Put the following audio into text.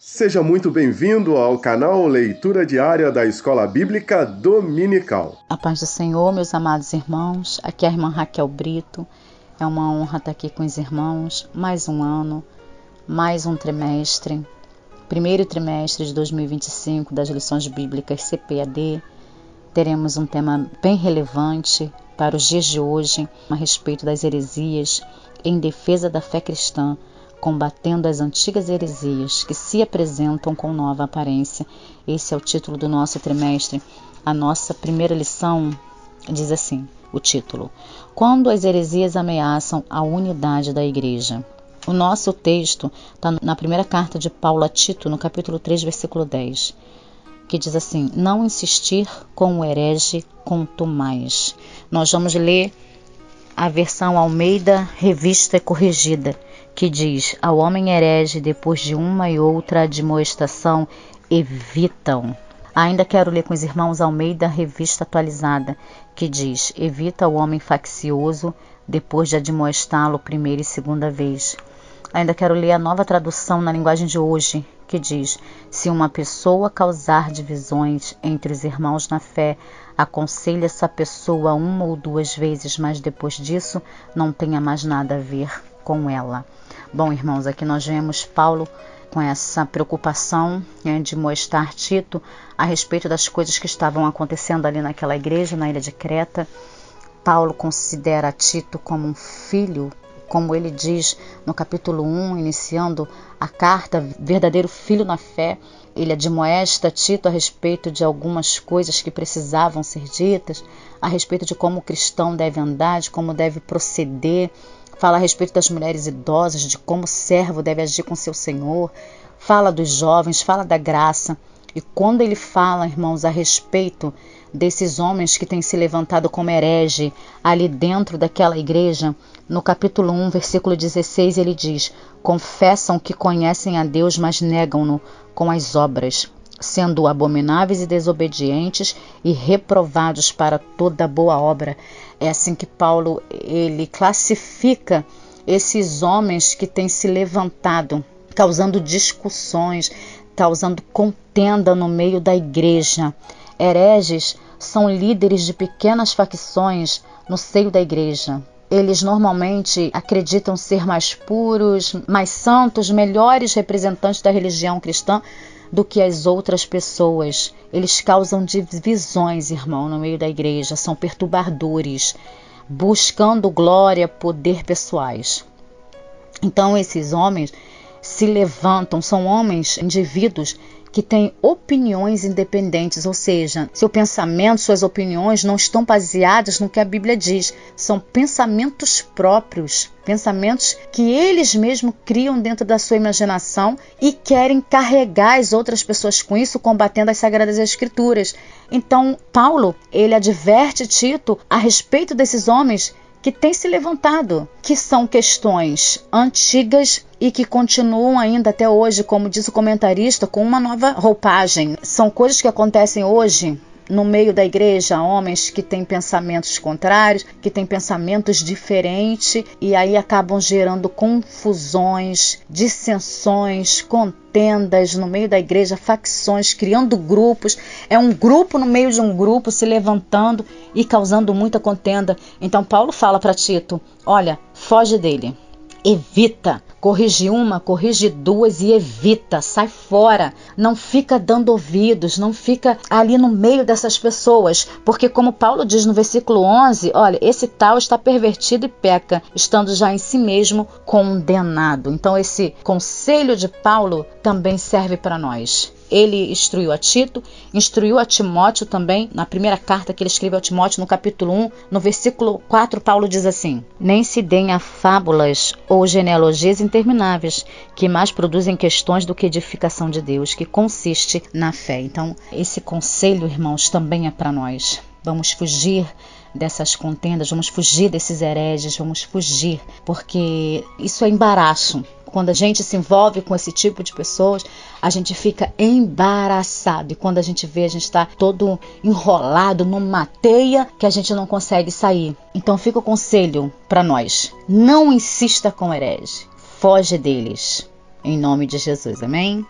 Seja muito bem-vindo ao canal Leitura Diária da Escola Bíblica Dominical. A paz do Senhor, meus amados irmãos. Aqui é a irmã Raquel Brito. É uma honra estar aqui com os irmãos. Mais um ano, mais um trimestre. Primeiro trimestre de 2025 das lições bíblicas CPAD. Teremos um tema bem relevante para os dias de hoje a respeito das heresias em defesa da fé cristã, combatendo as antigas heresias que se apresentam com nova aparência. Esse é o título do nosso trimestre. A nossa primeira lição diz assim, o título: Quando as heresias ameaçam a unidade da igreja. O nosso texto está na primeira carta de Paulo a Tito, no capítulo 3, versículo 10, que diz assim: Não insistir com o herege quanto mais. Nós vamos ler a versão Almeida, revista e corrigida, que diz: ao homem herege, depois de uma e outra admoestação, evitam. Ainda quero ler com os irmãos Almeida, revista atualizada, que diz: evita o homem faccioso, depois de admoestá-lo primeira e segunda vez. Ainda quero ler a nova tradução na linguagem de hoje, que diz: se uma pessoa causar divisões entre os irmãos na fé, aconselhe essa pessoa uma ou duas vezes, mas depois disso não tenha mais nada a ver com ela. Bom, irmãos, aqui nós vemos Paulo com essa preocupação de mostrar Tito a respeito das coisas que estavam acontecendo ali naquela igreja, na ilha de Creta. Paulo considera Tito como um filho, como ele diz no capítulo 1, iniciando a carta, verdadeiro filho na fé. Ele admoesta Tito a respeito de algumas coisas que precisavam ser ditas, a respeito de como o cristão deve andar, de como deve proceder. Fala a respeito das mulheres idosas, de como o servo deve agir com seu senhor. Fala dos jovens, fala da graça. E quando ele fala, irmãos, a respeito desses homens que têm se levantado como herege ali dentro daquela igreja, no capítulo 1, versículo 16, ele diz: confessam que conhecem a Deus, mas negam-no com as obras, sendo abomináveis e desobedientes e reprovados para toda boa obra. É assim que Paulo ele classifica esses homens que têm se levantado, causando discussões, causando contenda no meio da igreja. Hereges são líderes de pequenas facções no seio da igreja. Eles normalmente acreditam ser mais puros, mais santos, melhores representantes da religião cristã do que as outras pessoas. Eles causam divisões, irmão, no meio da igreja. São perturbadores, buscando glória, poder pessoais. Então esses homens se levantam, são homens, indivíduos que têm opiniões independentes, ou seja, seu pensamento, suas opiniões não estão baseadas no que a Bíblia diz, são pensamentos próprios, pensamentos que eles mesmos criam dentro da sua imaginação e querem carregar as outras pessoas com isso, combatendo as Sagradas Escrituras. Então, Paulo, ele adverte Tito a respeito desses homens que têm se levantado, que são questões antigas e que continuam ainda até hoje, como diz o comentarista, com uma nova roupagem. São coisas que acontecem hoje no meio da igreja, homens que têm pensamentos contrários, que têm pensamentos diferentes e aí acabam gerando confusões, dissensões, contendas no meio da igreja, facções, criando grupos. É um grupo no meio de um grupo se levantando e causando muita contenda. Então Paulo fala para Tito: olha, foge dele. Evita, corrige uma, corrige duas e evita, sai fora, não fica dando ouvidos, não fica ali no meio dessas pessoas, porque como Paulo diz no versículo 11, olha, esse tal está pervertido e peca, estando já em si mesmo condenado. Então esse conselho de Paulo também serve para nós. Ele instruiu a Tito, instruiu a Timóteo também, na primeira carta que ele escreveu a Timóteo, no capítulo 1, no versículo 4, Paulo diz assim: nem se deem a fábulas ou genealogias intermináveis, que mais produzem questões do que edificação de Deus, que consiste na fé. Então, esse conselho, irmãos, também é para nós. Vamos fugir dessas contendas, vamos fugir desses hereges, vamos fugir, porque isso é embaraço. Quando a gente se envolve com esse tipo de pessoas, a gente fica embaraçado. E quando a gente vê, a gente está todo enrolado numa teia que a gente não consegue sair. Então fica o conselho para nós: não insista com herege, foge deles. Em nome de Jesus, amém?